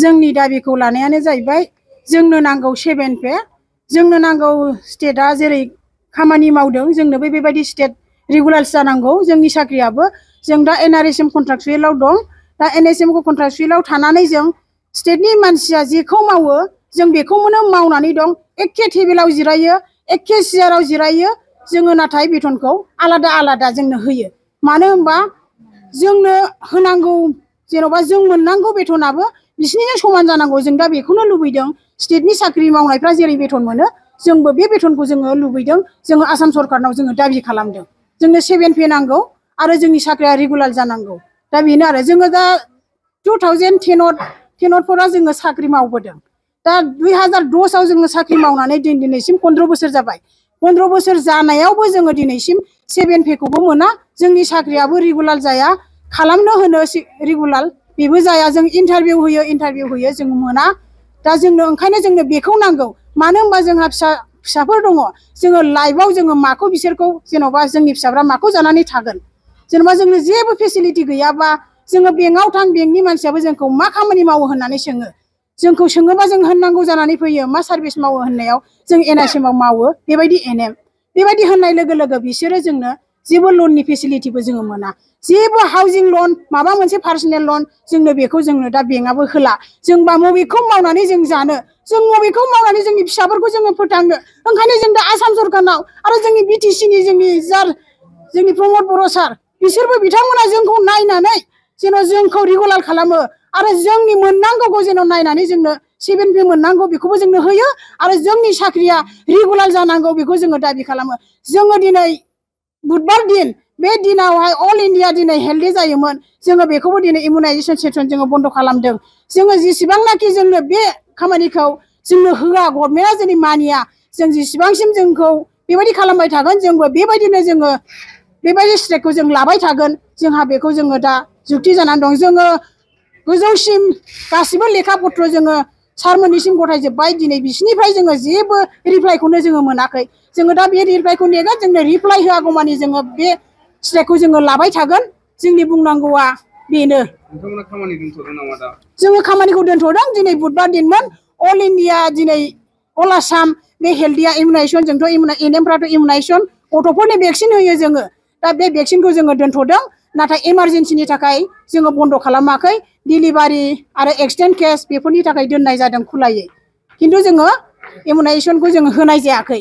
जोंनि दाबिखौ लानायानो जाहैबाय जोंनो नांगौ 7 पे जोंनो नांगौ स्टेटआ जेरै खामानि मावदों जोंनोबो बेबायदि स्टेट रेगुलार्स जानांगौ जोंनि साख्रियाबो जों दा एनआरएसएम कन्ट्राक्चुएलाव दं दा एनएसएम कन्ट्राक्चुएलाव थानानै जों स्टेटनि मानसिया जेखौ मावो जों बेखौनो मावनानै दं एखे टेबोलाव जिरायो एखे सियाराव जिरायो जोङो नाथाय बेथनखौ आलादा आलादा जोंनो होयो मानो होनबा जोंनो होनांगौ जेन'बा जों मोननांगौ बेथनाबो बिसिनिजों समान जानांगौ जों दा बेखौनो लुबैदों स्टेटनि साख्रि मावनायफ्रा जेरै बेथन मोनो जोंबो बे बेथनखौ जोङो लुबैदों जोङो आसाम सरकारनाव जोङो दाबि खालामदों जोंनो 7 पे नांगौ आरो जोंनि साख्रिया रेगुलार जानांगौ दा बेनो आरो जोङो दा 2010 जोङो साख्रि मावबोदों दा 2010 आव जोङो साख्रि मावनानै दिनैसिम 15 बोसोर जाबाय 15 बोसोर जानायावबो जोङो दिनैसिम 7 पे खौबो मोना जोंनि साख्रियाबो रेगुलार जाया खालामनो होनो रेगुलार बेबो जाया जों इन्टारभिउ होयो जों मोना दा जोंनो ओंखायनो जोंनो बेखौ नांगौ मानो होनबा जोंहा फिसाफोर दङ जोङो लाइफआव जोङो माखौ बिसोरखौ जेन'बा जोंनि फिसाफ्रा माखौ जानानै थागोन जेन'बा जोंनो जेबो फेसिलिटि गैयाबा जोङो बेंकआव थां बेंकनि मानसियाबो जोंखौ मा खामानि मावो होननानै सोङो जोंखौ सोङोबा जों होननांगौ जानानै फैयो मा सार्भिस मावो होननायाव जों एनआरएसएम आव मावो बेबायदि एनएम बेबायदि होननाय लोगो लोगो बिसोरो जोंनो जेबो लननि फेसिलिटिबो जोङो मोना जेबो हाउसिं लन माबा मोनसे पार्सनेल लन जोंनो बेखौ जोंनो दा बेंकआबो होला जोंबा बबेखौ मावनानै जों जानो जों बबेखौ मावनानै जोंनि फिसाफोरखौ जोङो फोथांनो ओंखायनो जों दा आसाम सरकारनाव आरो जोंनि बिटिसिनि जोंनि प्रमद बर' सार बिसोरबो बिथांमोना जोंखौ नायनानै जेन' जोंखौ रेगुलार खालामो आरो जोंनि मोननांगौखौ जेन' नायनानै जोंनो 7 पे मोननांगौ बेखौबो जोंनो होयो आरो जोंनि साख्रिया रेगुलार जानांगौ बेखौ जोङो दाबि खालामो जोङो दिनै बुधबार दिन बे दिनावहाय अल इन्डिया दिनै हेल्थ डे जायोमोन जोङो बेखौबो दिनै इमिउनाइजेसन सेसन जोङो बन्द' खालामदों जोङो जेसेबांनाखि जोंनो बे खामानिखौ जोंनो होआ गभर्नमेन्टआ जोंनि मानिया जों जेसेबांसिम जोंखौ बेबायदि खालामबाय थागोन जोंबो बेबायदिनो जोङो बेबायदि स्ट्राइकखौ जों लाबाय थागोन जोंहा बेखौ जोङो दा जुक्ति जानानै दं जोङो गोजौसिम गासिबो लेखा पत्र जोङो सारमोननिसिम गथायजोब्बाय दिनै बिसिनिफ्राय जोङो जेबो रिप्लाइखौनो जोङो मोनाखै जोङो दा बे रिप्लाइखौ नेगोन जोंनो रिप्लाइ होआगौमानि जोङो बे स्ट्राइकखौ जोङो लाबाय थागोन जोंनि बुंनांगौआ बेनो जोङो खामानिखौ दोनथ'दों दिनै बुधबार दिनमोन अल इन्डिया दिनै अल आसाम बे हेल्थ इमिउनाइजेसन जोंथ' एनएमफ्राथ' इमिउनाइजेसन गथ'फोरनि भेक्सिन होयो जोङो दा बे भेक्सिनखौ जोङो दोनथ'दों नाथाय इमारजेन्सिनि थाखाय जोङो बन्द' खालामाखै डिलिभारि आरो एक्सटेन्ड केस बेफोरनि थाखाय दोननाय जादों खुलायै खिन्थु जोङो इमिउनाइजेसनखौ जोङो होनाय जायाखै